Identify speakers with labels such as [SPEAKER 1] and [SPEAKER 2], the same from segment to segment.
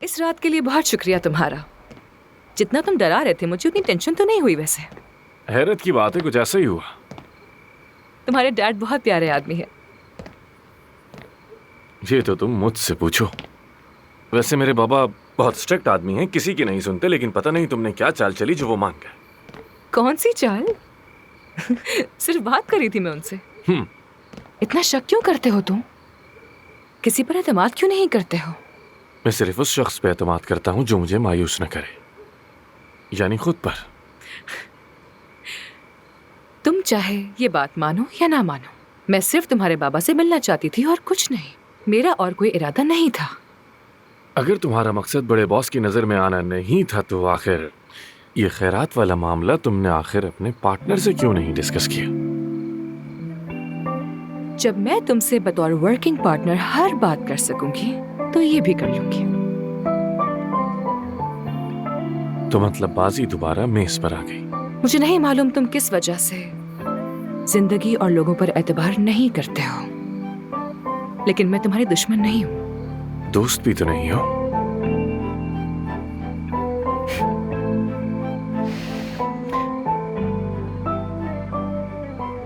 [SPEAKER 1] इस रात के लिए बहुत शुक्रिया तुम्हारा। जितना तुम डरा रहे थे मुझे उतनी टेंशन तो नहीं हुई। वैसे
[SPEAKER 2] हैरत की बात है, कुछ ऐसा ही हुआ।
[SPEAKER 1] तुम्हारे डैड बहुत प्यारे आदमी है।
[SPEAKER 2] ये तो तुम मुझसे पूछो। वैसे मेरे बाबा बहुत स्ट्रिक्ट आदमी हैं, किसी की नहीं सुनते, लेकिन पता नहीं तुमने क्या चाल चली जो वो मान गए।
[SPEAKER 1] कौन सी चाल? सिर्फ बात करी थी मैं उनसे। इतना शक क्यों करते हो तुम? किसी पर एतमाद क्यों नहीं करते हो?
[SPEAKER 2] मैं सिर्फ उस शख्स पे एतमाद करता हूँ जो मुझे मायूस न करे, यानी खुद पर।
[SPEAKER 1] तुम चाहे ये बात मानो या ना मानो, मैं सिर्फ तुम्हारे बाबा से मिलना चाहती थी और कुछ नहीं। मेरा और कोई इरादा नहीं था।
[SPEAKER 2] अगर तुम्हारा मकसद बड़े बॉस की नजर में आना नहीं था तो आखिर ये खैरात वाला मामला तुमने आखिर अपने पार्टनर से क्यों नहीं डिस्कस किया?
[SPEAKER 1] जब मैं तुमसे बतौर वर्किंग पार्टनर हर बात कर सकूंगी तो ये भी कर लूंगी।
[SPEAKER 2] तो मतलब बाजी दोबारा मेज पर आ गई।
[SPEAKER 1] मुझे नहीं मालूम तुम किस वजह से जिंदगी और लोगों पर एतबार नहीं करते हो, लेकिन मैं तुम्हारी दुश्मन नहीं हूँ।
[SPEAKER 2] दोस्त भी तो नहीं हो।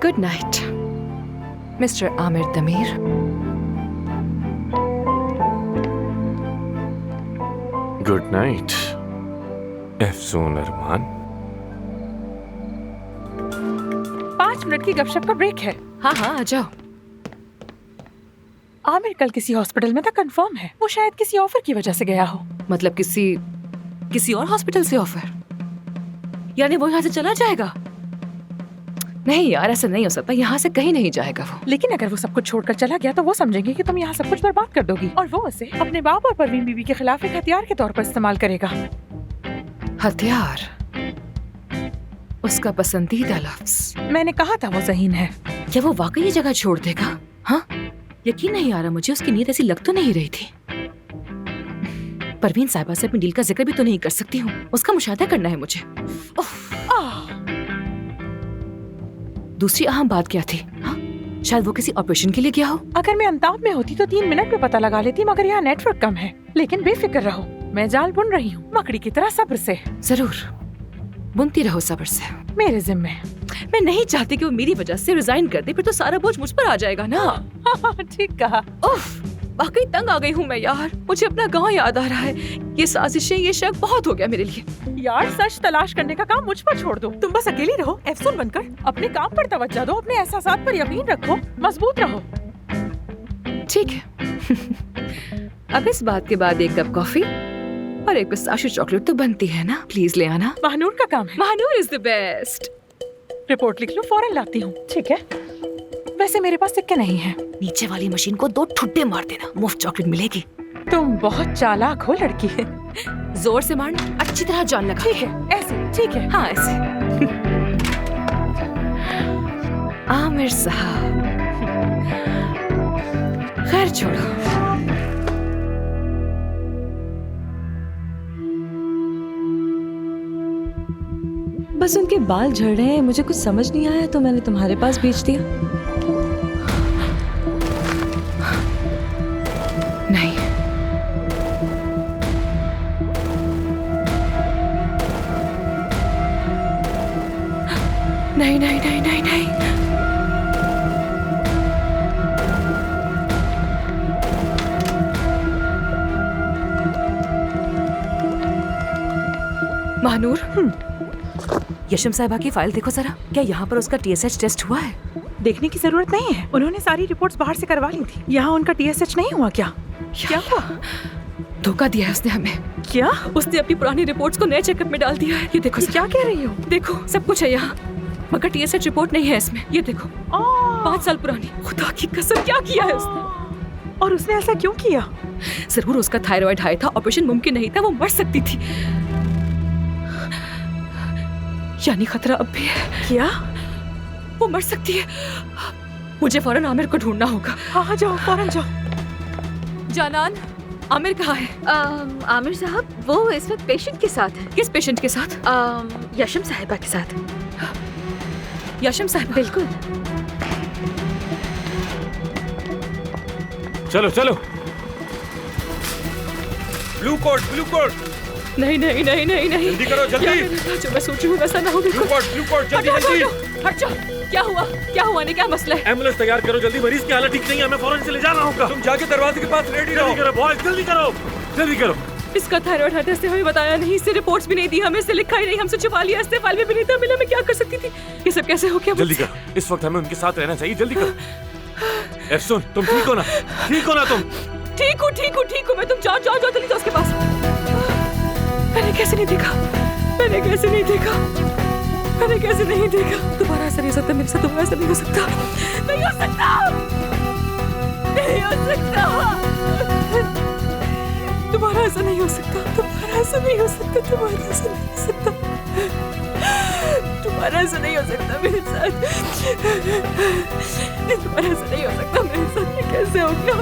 [SPEAKER 1] Good night mister Aamir Tameer.
[SPEAKER 2] Good night Afsoon Arman.
[SPEAKER 3] 5 minute की गपशप का ब्रेक है।
[SPEAKER 1] हाँ हाँ आ जाओ।
[SPEAKER 3] आमिर कल किसी हॉस्पिटल में था, कंफर्म है। वो शायद किसी ऑफर की वजह से गया हो।
[SPEAKER 1] मतलब किसी और हॉस्पिटल से ऑफर? यानी वो यहाँ से चला जाएगा? नहीं यार, ऐसा नहीं हो सकता। यहाँ से कहीं नहीं जाएगा वो।
[SPEAKER 3] लेकिन अगर वो सब कुछ छोड़कर चला गया तो वो समझेंगे कि तुम यहाँ सब कुछ बर्बाद कर दोगी और वो उसे अपने बाप और परवीन बीबी के खिलाफ एक हथियार के तौर पर इस्तेमाल करेगा।
[SPEAKER 1] हथियार? उसका पसंदीदा लफ्ज।
[SPEAKER 3] मैंने कहा था वो ज़हीन है।
[SPEAKER 1] क्या वो वाकई ये जगह छोड़ देगा? हाँ, यकीन नहीं आ रहा मुझे। उसकी नीयत ऐसी लग तो नहीं रही थी। परवीन साहिबा से अपनी डील का जिक्र भी तो नहीं कर सकती हूँ। उसका मुशाहिदा करना है मुझे। दूसरी अहम बात क्या थी? हाँ? शायद वो किसी ऑपरेशन के लिए गया हो।
[SPEAKER 3] अगर मैं अंताब में होती तो 3 मिनट में पता लगा लेती, मगर यहाँ नेटवर्क कम है। लेकिन बेफिक्र रहो, मैं जाल बुन रही हूँ मकड़ी की तरह, सब्र से।
[SPEAKER 1] जरूर बुनती रहो सब्र से,
[SPEAKER 3] मेरे जिम्मे।
[SPEAKER 1] मैं नहीं चाहती कि वो मेरी वजह से रिजाइन कर दे, फिर तो सारा बोझ मुझ पर आ जाएगा ना।
[SPEAKER 3] ठीक कहा।
[SPEAKER 1] उफ, वाकई तंग आ गई हूँ मैं यार। मुझे अपना गांव याद आ रहा है। ये साजिशें, ये शक बहुत हो गया मेरे लिए।
[SPEAKER 3] यार सच तलाश करने का काम मुझ पर छोड़ दो। तुम बस अकेली रहो, अफसून बनकर अपने काम पर तवज्जो दो, अपने एहसासात पर यकीन रखो, मजबूत रहो।
[SPEAKER 1] ठीक है। अब इस बात के बाद एक कप कॉफी और एक पिस्ताशियो चॉकलेट तो बनती है ना। प्लीज ले आना।
[SPEAKER 3] महानूर का काम है।
[SPEAKER 1] Mahnoor is the best.
[SPEAKER 3] Report लिख लो, फौरन लाती हूँ। ठीक है। वैसे मेरे पास सिक्के नहीं हैं।
[SPEAKER 1] नीचे वाली मशीन को 2 ठुड्डे मार देना, मुफ्त चॉकलेट मिलेगी।
[SPEAKER 3] तुम बहुत चालाक हो लड़की।
[SPEAKER 1] जोर से मारना, अच्छी तरह जान लगा।
[SPEAKER 3] ठीक है, ऐसे ठीक है।
[SPEAKER 1] हाँ ऐसे। आमिर साहब, खैर छोड़ो।
[SPEAKER 4] बस उनके बाल झड़ रहे हैं, मुझे कुछ समझ नहीं आया तो मैंने तुम्हारे पास भेज दिया।
[SPEAKER 1] नहीं, नहीं नहीं नहीं नहीं नहीं। महानूर, यशम साहिबा की फाइल देखो जरा। क्या यहाँ पर उसका TSH टेस्ट हुआ है?
[SPEAKER 3] देखने की जरूरत नहीं है, उन्होंने सारी रिपोर्ट्स बाहर से करवा ली थी। यहाँ उनका TSH नहीं हुआ क्या? क्या हुआ?
[SPEAKER 1] धोखा दिया है उसने हमें।
[SPEAKER 3] क्या?
[SPEAKER 1] उसने अपनी पुरानी रिपोर्ट्स को नए चेकअप में डाल दिया है। ये देखो।
[SPEAKER 3] क्या कह रही हो?
[SPEAKER 1] देखो सब कुछ है यहाँ, मगर TSH रिपोर्ट नहीं है इसमें। ये देखो, 5 साल पुरानी। खुदा की कसम, क्या किया है उसने?
[SPEAKER 3] और उसने ऐसा क्यों किया?
[SPEAKER 1] जरूर उसका थायराइड हाई था, ऑपरेशन मुमकिन नहीं था, वो मर सकती थी। यानी खतरा अब भी है।
[SPEAKER 3] क्या?
[SPEAKER 1] वो मर सकती है। मुझे फौरन आमिर को ढूंढना होगा।
[SPEAKER 3] हाँ जाओ, फौरन जाओ।
[SPEAKER 1] जानान, आमिर कहाँ है?
[SPEAKER 5] आमिर साहब वो इस वक्त पेशेंट के साथ है।
[SPEAKER 1] किस पेशेंट के साथ?
[SPEAKER 5] यशम साहिबा के साथ।
[SPEAKER 1] यशम साहिबा?
[SPEAKER 5] बिल्कुल।
[SPEAKER 2] चलो चलो।
[SPEAKER 6] ब्लू कोट
[SPEAKER 1] नहीं नहीं नहीं नहीं नहीं
[SPEAKER 6] जल्दी करो, जल्दी।
[SPEAKER 1] क्या करूंगा? जो मैं सोच रही हूँ वैसा ना हो।
[SPEAKER 6] ब्लू कोट जल्दी
[SPEAKER 1] हटो,
[SPEAKER 6] जल्दी।
[SPEAKER 1] हटो, हट जाओ। क्या हुआ नहीं, क्या मसला है?
[SPEAKER 2] एम्बुलेंस तैयार करो जल्दी, मरीज की हालत ठीक नहीं है, मैं फौरन से ले जाना होगा।
[SPEAKER 6] तुम जाके दरवाजे के पास रेडी रहो।
[SPEAKER 2] जल्दी करो बॉयज, जल्दी करो, जल्दी करो।
[SPEAKER 1] इसका थायराइड हार्ट टेस्ट हमें बताया नहीं, इससे रिपोर्ट्स भी नहीं दी हमें, इससे लिखा ही नहीं, हमसे छुपा लिया, इससे फाइल में भी नहीं था मिला। मैं क्या कर सकती थी? ये सब कैसे हो गया?
[SPEAKER 2] जल्दी करो, इस वक्त हमें उनके साथ रहना चाहिए, जल्दी करो। एफसून, तुम ठीक हो ना? ठीक हो ना तुम?
[SPEAKER 1] ठीक हूँ मैं। तुम जाओ जल्दी तो उसके पास। मैंने कैसे नहीं देखा? दोबारा ऐसा नहीं हो सकता मेरे साथ, दोबारा ऐसा नहीं हो सकता। दोबारा ऐसा नहीं हो सकता मेरे साथ। दोबारा ऐसा नहीं हो सकता मेरे साथ। कैसे हो गया?